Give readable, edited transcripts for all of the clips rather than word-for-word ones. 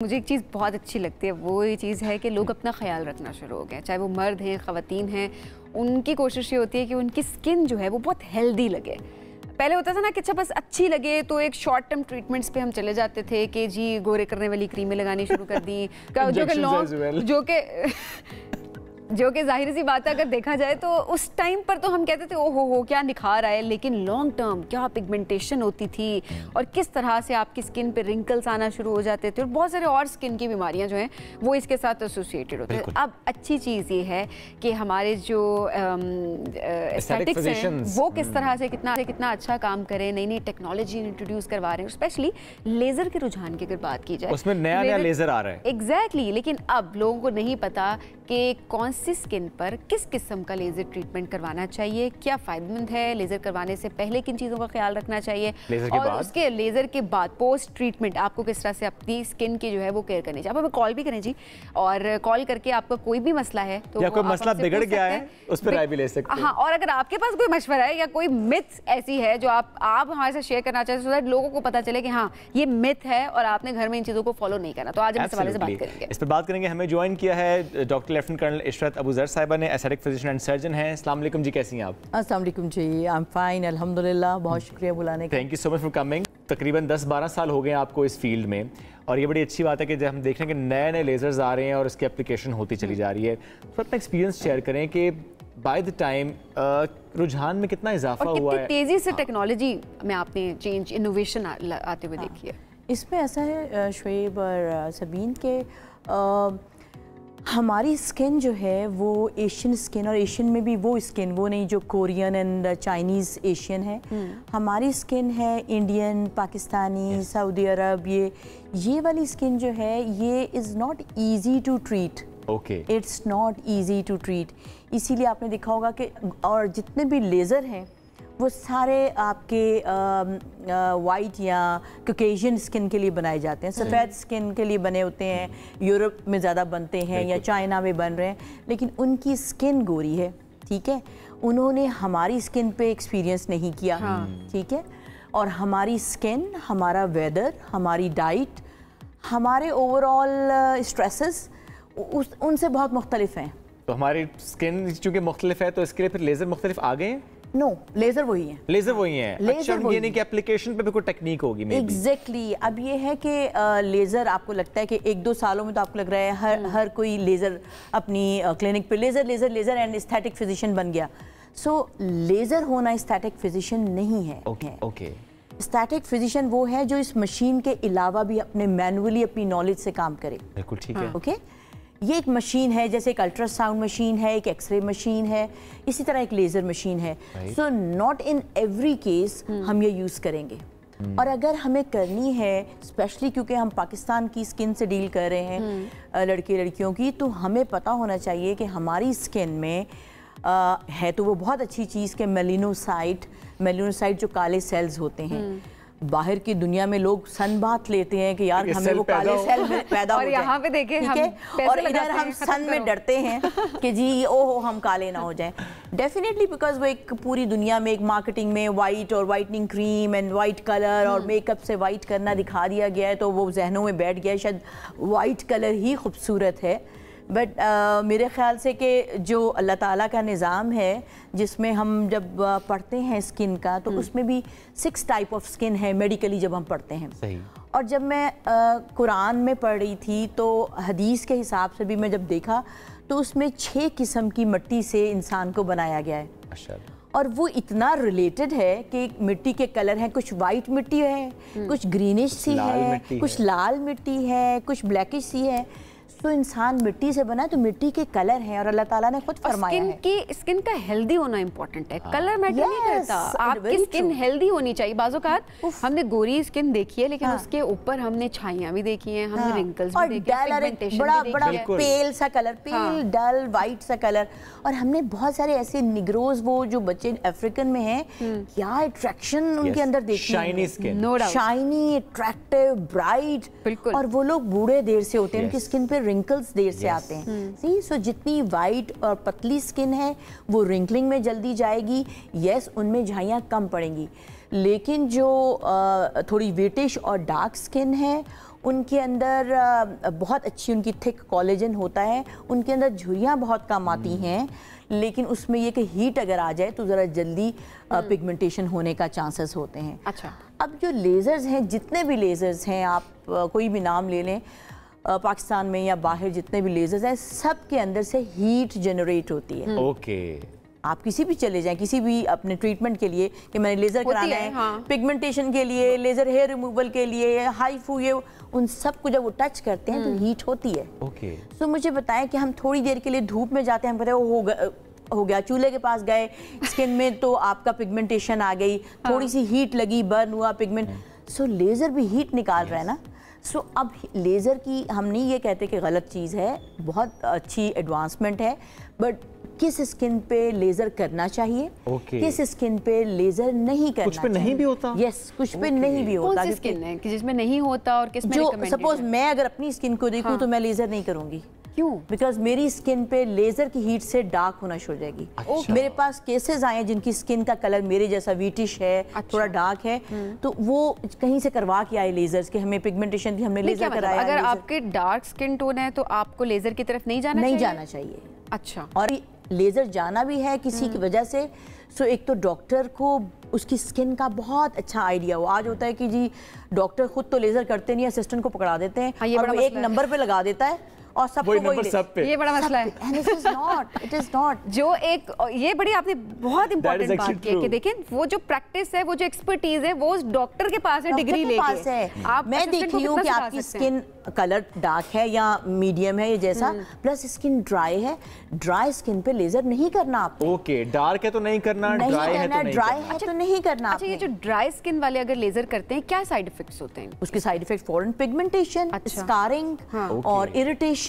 मुझे एक चीज़ बहुत अच्छी लगती है, वो ये चीज़ है कि लोग अपना ख्याल रखना शुरू हो गए, चाहे वो मर्द हैं ख़वातीन हैं। उनकी कोशिश ये होती है कि उनकी स्किन जो है वो बहुत हेल्दी लगे। पहले होता था ना कि अच्छा बस अच्छी लगे तो एक शॉर्ट टर्म ट्रीटमेंट्स पे हम चले जाते थे कि जी गोरे करने वाली क्रीमें लगानी शुरू कर दी जो कि जाहिर सी बात है अगर देखा जाए तो उस टाइम पर तो हम कहते थे ओ हो क्या निखार आए, लेकिन लॉन्ग टर्म क्या पिगमेंटेशन होती थी और किस तरह से आपकी स्किन पे रिंकल्स आना शुरू हो जाते थे और बहुत सारे और स्किन की बीमारियां जो हैं वो इसके साथ एसोसिएटेड होते हैं। अब अच्छी चीज़ ये है कि हमारे जो एस्थेटिक्स हैं वो किस तरह से कितना अच्छा काम करें, नई नई टेक्नोलॉजी इंट्रोड्यूस करवा रहे हैं, स्पेशली लेज़र के रुझान की अगर बात की जाए उसमें नया लेज़र आ रहा है। एग्जैक्टली, लेकिन अब लोगों को नहीं पता कि कौन सी स्किन पर किस किस्म का लेज़र ट्रीटमेंट करवाना चाहिए, क्या फ़ायदेमंद है, लेज़र करवाने से पहले किन चीज़ों का ख्याल रखना चाहिए और उसके लेज़र के बाद पोस्ट ट्रीटमेंट आपको किस तरह से अपनी स्किन की जो है वो केयर करनी चाहिए। आप हमें कॉल भी करें जी, और कॉल करके आपका कोई भी मसला है तो या कोई मसला बिगड़ गया है उस पर राय भी ले सकते हैं। हाँ, और अगर आपके पास कोई मशवरा है या कोई मिथ ऐसी है जो आप हमारे साथ शेयर करना चाहते हैं, सो दैट लोगों को पता चले कि हाँ ये मिथ है और आपने घर में इन चीज़ों को फॉलो नहीं करना, तो आज हम इस हवाले से बात करेंगे। इस पर बात करेंगे। हमें ज्वाइन किया है doctor lieutenant colonel Ishrat Abu Zar साहिबा ने, एस्थेटिक फिजिशियन एंड सर्जन हैं। अस्सलाम वालेकुम जी, कैसी हैं आप? अस्सलाम वालेकुम जी, आई एम फाइन अल्हम्दुलिल्लाह, बहुत शुक्रिया बुलाने का। Thank you so much for coming. तकरीबन 10-12 साल हो गए आपको इस फील्ड में और ये बड़ी अच्छी बात है कि जब हम देख रहे हैं कि नए नए लेज़र्स आ रहे हैं और इसकी एप्लीकेशन होती चली जा रही है, तो अपना एक्सपीरियंस शेयर करें कि बाय द टाइम रुझान में कितना इजाफा हुआ है, तेज़ी से टेक्नोलॉजी में आपने चेंज इनोवेशन आते हुए देखी है। इसमें ऐसा है शुएब और सबीन के हमारी स्किन जो है वो एशियन स्किन, और एशियन में भी वो स्किन वो नहीं जो कोरियन एंड चाइनीज़ एशियन है। हमारी स्किन है इंडियन, पाकिस्तानी, सऊदी अरब, ये वाली स्किन जो है ये is not easy to treat. It's not easy to treat. इसीलिए आपने देखा होगा कि और जितने भी लेज़र हैं वो सारे आपके वाइट या कॉकेशियन स्किन के लिए बनाए जाते हैं, सफ़ेद स्किन के लिए बने होते हैं, यूरोप में ज़्यादा बनते हैं या चाइना में बन रहे हैं, लेकिन उनकी स्किन गोरी है, ठीक है। उन्होंने हमारी स्किन पे एक्सपीरियंस नहीं किया, ठीक है। और हमारी स्किन, हमारा वेदर, हमारी डाइट, हमारे ओवरऑल स्ट्रेसेस उनसे बहुत मुख्तलिफ हैं। तो हमारी स्किन चूँकि मुख्तलिफ है तो इसके लिए फिर लेज़र मुख्तलिफ आ गए हैं? नो, लेज़र वही है। लेज़र वही है। अच्छा, ये नहीं कि एप्लीकेशन पे भी कोई टेक्निक होगी? एग्जैक्टली। अब ये है कि लेज़र आपको लगता है कि 1-2 सालों में तो आपको लग रहा है हर कोई लेज़र अपनी क्लिनिक पे लेज़र एंड एस्थेटिक फिजिशियन बन गया। सो लेज़र होना एस्थेटिक फिजिशियन नहीं है। ओके। एस्थेटिक फिजिशियन वो है जो इस मशीन के अलावा भी अपने मैनुअली अपनी नॉलेज से काम करे। बिल्कुल ठीक है। ओके, ये एक मशीन है, जैसे एक अल्ट्रासाउंड मशीन है, एक एक्सरे मशीन है, इसी तरह एक लेज़र मशीन है। So not in every case हम ये यूज़ करेंगे। और अगर हमें करनी है, स्पेशली क्योंकि हम पाकिस्तान की स्किन से डील कर रहे हैं, लड़के लड़कियों की, तो हमें पता होना चाहिए कि हमारी स्किन में है तो वो बहुत अच्छी चीज़ के मेलिनोसाइट जो काले सेल्स होते हैं। बाहर की दुनिया में लोग सन बात लेते हैं कि यार हमें वो काले सेल पैदा हो जाए, यहाँ पे देखें हम और इधर हम सन में डरते हैं कि जी ओहो हम काले ना हो जाएं। डेफिनेटली बिकॉज वो एक पूरी दुनिया में एक मार्केटिंग में वाइट और whitening cream and white colour और मेकअप से वाइट करना दिखा दिया गया है, तो वो जहनों में बैठ गया है शायद वाइट कलर ही खूबसूरत है। बट मेरे ख़्याल से कि जो अल्लाह ताला का निज़ाम है जिसमें हम जब पढ़ते हैं स्किन का, तो उसमें भी 6 टाइप ऑफ स्किन है मेडिकली जब हम पढ़ते हैं। सही। और जब मैं कुरान में पढ़ रही थी तो हदीस के हिसाब से भी मैं जब देखा तो उसमें 6 किस्म की मिट्टी से इंसान को बनाया गया है। अच्छा। और वो इतना रिलेटेड है कि मिट्टी के कलर हैं, कुछ वाइट मिट्टी है, कुछ ग्रीनिश सी है, कुछ लाल मिट्टी है, कुछ ब्लैकिश सी है। तो इंसान मिट्टी से बना है तो मिट्टी के कलर हैं और अल्लाह ताला ने खुद फरमाया है स्किन का हेल्दी होना इंपॉर्टेंट है। कलर मैटर नहीं करता, आपकी स्किन हेल्दी होनी चाहिए। बाज़-औक़ात हमने गोरी स्किन देखी है लेकिन उसके ऊपर हमने छाइयाँ भी देखी हैं, हमने रिंकल्स भी देखे हैं, पिगमेंटेशन भी देखी है, बड़ा पेल सा कलर, पेल डल वाइट सा कलर। और हमने बहुत सारे ऐसे निग्रोज, वो जो बच्चे अफ्रीकन में हैं, क्या अट्रैक्शन उनके अंदर देखी है, shiny skin, shiny, attractive, bright, और वो लोग बूढ़े देर से होते हैं, उनकी स्किन पे रिंकल्स देर से आते हैं। सी, सो जितनी वाइट और पतली स्किन है वो रिंकलिंग में जल्दी जाएगी, यस उनमें झाइयाँ कम पड़ेंगी। लेकिन जो थोड़ी वेटिश और डार्क स्किन है उनके अंदर बहुत अच्छी उनकी थिक कोलेजन होता है, उनके अंदर झुर्रियाँ बहुत कम आती हैं, लेकिन उसमें ये कि हीट अगर आ जाए तो ज़रा जल्दी पिगमेंटेशन होने का चांसेस होते हैं। अच्छा, अब जो लेज़र्स हैं, जितने भी लेज़र्स हैं, आप कोई भी नाम ले लें, पाकिस्तान में या बाहर जितने भी लेज़र्स हैं, सब के अंदर से हीट जनरेट होती है। ओके। आप किसी भी चले जाएं, किसी भी अपने ट्रीटमेंट के लिए कि मैंने लेज़र कराना है, हाँ। पिगमेंटेशन के लिए, लेज़र हेयर रिमूवल के लिए, हाई फू, ये उन सब को जब वो टच करते हैं तो हीट होती है। ओके। तो मुझे बताएं कि हम थोड़ी देर के लिए धूप में जाते हैं, हम कहते हैं हो गया, चूल्हे के पास गए, स्किन में तो आपका पिगमेंटेशन आ गई, थोड़ी सी हीट लगी, बर्न हुआ पिगमेंट, सो लेज़र भी हीट निकाल रहा है ना। सो अब लेज़र की हम नहीं ये कहते कि गलत चीज़ है, बहुत अच्छी एडवांसमेंट है, बट किस स्किन पे लेज़र करना चाहिए, किस स्किन पे लेज़र नहीं करना कुछ पे नहीं भी होता? यस, कुछ पे नहीं भी होता। कौन सी स्किन है कि जिसमें नहीं होता और किसमें जो recommended सपोज है? मैं अगर अपनी स्किन को देखूं तो मैं लेज़र नहीं करूंगी। क्यों? बिकॉज मेरी स्किन पे लेज़र की हीट से डार्क होना शुरू हो जाएगी। अच्छा। मेरे पास केसेस आए जिनकी स्किन का कलर मेरे जैसा वीटिश है, थोड़ा डार्क है, तो वो कहीं से करवा के आए लेज़र्स के, हमें पिगमेंटेशन थी, हमने लेज़र कराया। अगर आपके डार्क स्किन टोन है तो आपको लेज़र की तरफ नहीं जाना चाहिए? अच्छा। और लेज़र जाना भी है किसी की वजह से, सो एक तो डॉक्टर को उसकी स्किन का बहुत अच्छा आइडिया हो। आज होता है कि जी डॉक्टर खुद तो लेज़र करते नहीं, असिस्टेंट को पकड़ा देते हैं, हाँ, और वो एक नंबर पे लगा देता है और सबको वही सब पे। ये बड़ा मसला है। And it is not. जो एक ये बड़ी आपने बहुत इंपॉर्टेंट बात की है कि देखिए वो जो प्रैक्टिस है, वो जो एक्सपर्टीज है, वो उस डॉक्टर के पास है, डिग्री लेके। आप मैं देख रही हूँ कि आपकी स्किन कलर डार्क है या मीडियम है, ये जैसा, प्लस स्किन ड्राई है, ड्राई स्किन पे लेज़र नहीं करना आपको। ओके, डार्क है तो नहीं करना, ड्राई है तो नहीं ड्राई है तो नहीं करना। अच्छा, ये जो ड्राई स्किन वाले अगर लेज़र करते हैं, क्या साइड इफेक्ट्स होते हैं? उसके side effect foreign pigmentation, scarring और irritation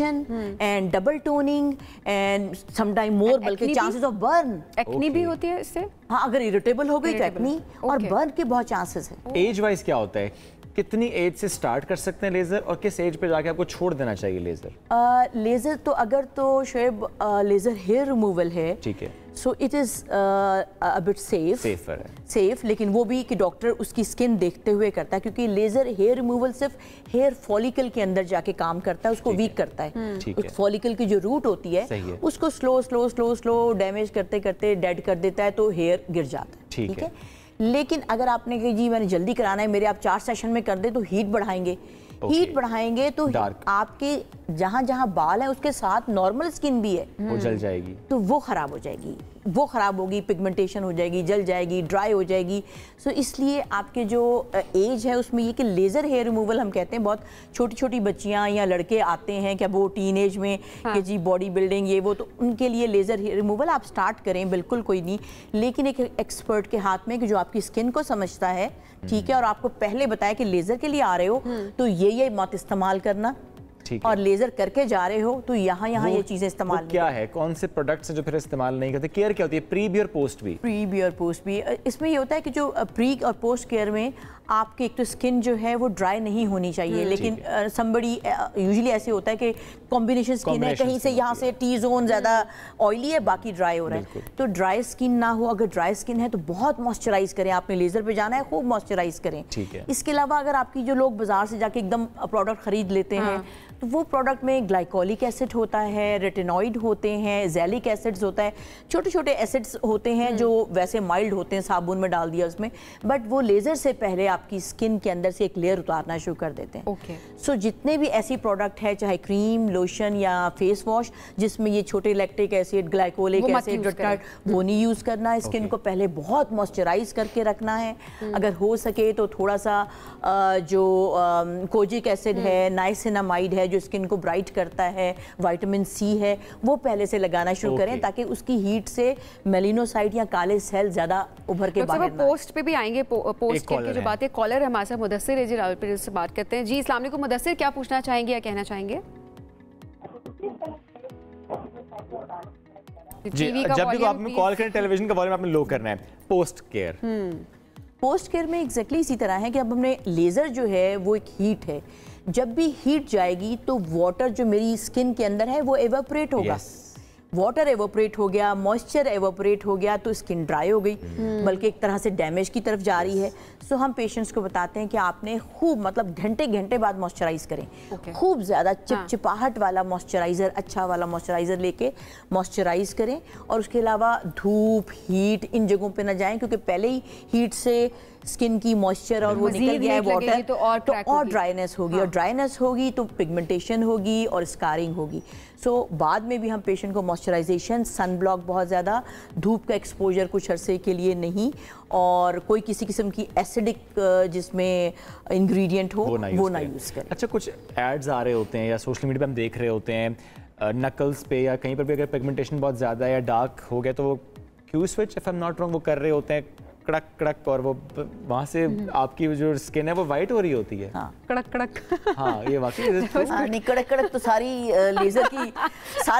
and double toning and sometime more, बल्कि चांसेस ऑफ बर्न। एक्नी भी होती है इससे? हाँ, अगर इरिटेबल हो गई तो एक्नी और बर्न के बहुत चांसेस है। एज वाइज क्या होता है, कितनी एज से स्टार्ट कर सकते हैं लेज़र, और किस एज पे जाके आपको छोड़ देना चाहिए लेज़र? लेज़र तो अगर तो शोएब लेज़र हेयर रिमूवल है, ठीक है, so it is a bit safer है, सेफ, लेकिन वो भी कि डॉक्टर उसकी स्किन देखते हुए करता है, क्योंकि लेज़र हेयर रिमूवल सिर्फ हेयर फॉलिकल के अंदर जाके काम करता है, उसको वीक करता है। उस फॉलिकल की जो रूट होती है उसको स्लो डैमेज करते करते डेड कर देता है, तो हेयर गिर जाता है। ठीक है, लेकिन अगर आपने कहा जी मैंने जल्दी कराना है, मेरे आप 4 सेशन में कर दे, तो हीट बढ़ाएंगे। हीट बढ़ाएंगे तो आपके जहाँ जहाँ बाल है उसके साथ नॉर्मल स्किन भी है, वो जल जाएगी, तो वो खराब हो जाएगी, वो खराब होगी, पिगमेंटेशन हो जाएगी, जल जाएगी, ड्राई हो जाएगी। सो इसलिए आपके जो एज है उसमें ये कि लेज़र हेयर रिमूवल हम कहते हैं, बहुत छोटी छोटी बच्चियाँ या लड़के आते हैं क्या वो टीन एज में कि जी बॉडी बिल्डिंग ये वो, तो उनके लिए लेज़र हेयर रिमूवल आप स्टार्ट करें, बिल्कुल कोई नहीं, लेकिन एक एक्सपर्ट के हाथ में कि जो आपकी स्किन को समझता है, ठीक है, और आपको पहले बताया कि लेज़र के लिए आ रहे हो तो ये मत इस्तेमाल करना, और लेज़र करके जा रहे हो तो यहाँ ये चीज़ें इस्तेमाल क्या है, कौन से प्रोडक्ट्स हैं जो फिर इस्तेमाल नहीं करते? केयर क्या होती है, प्री भी और पोस्ट भी? प्री भी और पोस्ट भी। इसमें ये होता है कि जो प्री और पोस्ट केयर में आपकी एक तो स्किन जो है वो ड्राई नहीं होनी चाहिए, लेकिन समबडी यूजुअली ऐसे होता है कि कॉम्बिनेशन स्किन है, कहीं से यहाँ से टी जोन ज़्यादा ऑयली है, बाकी ड्राई हो रहा है, तो ड्राई स्किन ना हो। अगर ड्राई स्किन है तो बहुत मॉइस्चराइज करें, आपने लेज़र पे जाना है, खूब मॉइस्चराइज करें। इसके अलावा अगर आपकी जो लोग बाजार से जाके एकदम प्रोडक्ट खरीद लेते हैं, तो वो प्रोडक्ट में ग्लाइकोलिक एसिड होता है, रेटिनॉइड होते हैं, जैलिक एसिड्स होता है, छोटे छोटे एसिड्स होते हैं जो वैसे माइल्ड होते हैं, साबुन में डाल दिया उसमें, बट वो लेज़र से पहले आपकी स्किन के अंदर से एक लेयर उतारना शुरू कर देते हैं। सो जितने भी ऐसी प्रोडक्ट है, चाहे क्रीम, लोशन या फेस वॉश, जिसमें ये छोटे lactic acid, glycolic acid, retinoid, वो नहीं यूज़ करना है। स्किन को पहले बहुत मॉइस्चराइज करके रखना है। अगर हो सके तो थोड़ा सा जो कोजिक एसिड है, नाइसिनामाइड है, जो स्किन को ब्राइट करता है, विटामिन सी है, वो पहले से लगाना शुरू करें, ताकि उसकी हीट से मेलिनोसाइट या काले सेल ज्यादा उभर के बाहर ना। पोस्ट पे भी आएंगे, पोस्ट की जो बात है, कॉलर हमारे साथ मुदस्सिर है जी, रावलपिंडी से बात करते हैं जी। अस्सलाम वालेकुम मुदस्सिर, क्या पूछना चाहेंगे या कहना चाहेंगे? जी, जब भी आप कॉल करें टेलीविजन का वॉल्यूम आपने लो करना है। पोस्ट केयर, पोस्ट केयर में एग्जैक्टली इसी तरह है कि अब हमने लेज़र जो है वो एक हीट है, जब भी हीट जाएगी तो वाटर जो मेरी स्किन के अंदर है वो एवापोरेट होगा, वाटर एवोपरेट हो गया, मॉइस्चर एवोपरेट हो गया तो स्किन ड्राई हो गई, बल्कि एक तरह से डैमेज की तरफ जा रही है। सो हम पेशेंट्स को बताते हैं कि आपने खूब मतलब घंटे घंटे बाद मॉइस्चराइज करें, खूब ज़्यादा चिपचिपाहट वाला मॉइस्चराइज़र, अच्छा वाला मॉइस्चराइज़र लेके मॉइस्चराइज करें। और उसके अलावा धूप, हीट, इन जगहों पे ना जाएं, क्योंकि पहले ही हीट से स्किन की मॉइस्चर और वो निकल गया है वाटर, तो और ड्राइनेस होगी, और ड्राइनेस होगी तो पिगमेंटेशन होगी और स्कारिंग होगी। सो बाद में भी हम पेशेंट को मॉइस्चराइजेशन, सन ब्लॉक बहुत ज़्यादा, धूप का एक्सपोजर कुछ अरसे के लिए नहीं, और कोई किसी किस्म की एसिडिक जिसमें इंग्रेडिएंट हो वो ना यूज़ करें। अच्छा, कुछ एड्स आ रहे होते हैं या सोशल मीडिया पे हम देख रहे होते हैं, नकल्स पे या कहीं पर भी अगर पिगमेंटेशन बहुत ज़्यादा या डार्क हो गया तो वो Q switch, if I am not wrong, वो कर रहे होते हैं कड़क कड़क, और वो वहाँ से आपकी जो स्किन है वो वाइट हो रही होती है। हाँ। कड़क कड़क। हाँ, ये वाकई नहीं, कड़क कड़क तो सारी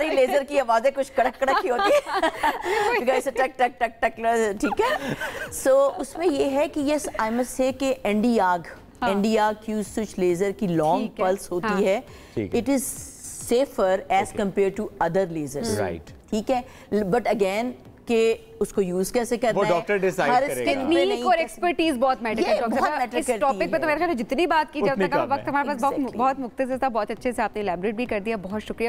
लेजर की आवाज़ें कुछ कड़क कड़क ही होती है, ऐसे टक टक टक टक, ठीक है। सो उसमें ये है कि यस, आई मस्ट से कि एनडीआर क्यू स्विच लेजर की लॉन्ग पल्स होती है, it is safer as compare to other lasers, right, ठीक है। बट अगेन कि उसको यूज कैसे करना है, डॉक्टर डिसाइड करेगा। टेक्निक और एक्सपर्टीज बहुत मैटर करती है। इस टॉपिक पे तो मेरे ख्याल में जितनी बात की जाए, वक्त हमारे पास बहुत मुख्तसर था, बहुत अच्छे से आपने इलैबोरेट भी कर दिया, बहुत शुक्रिया।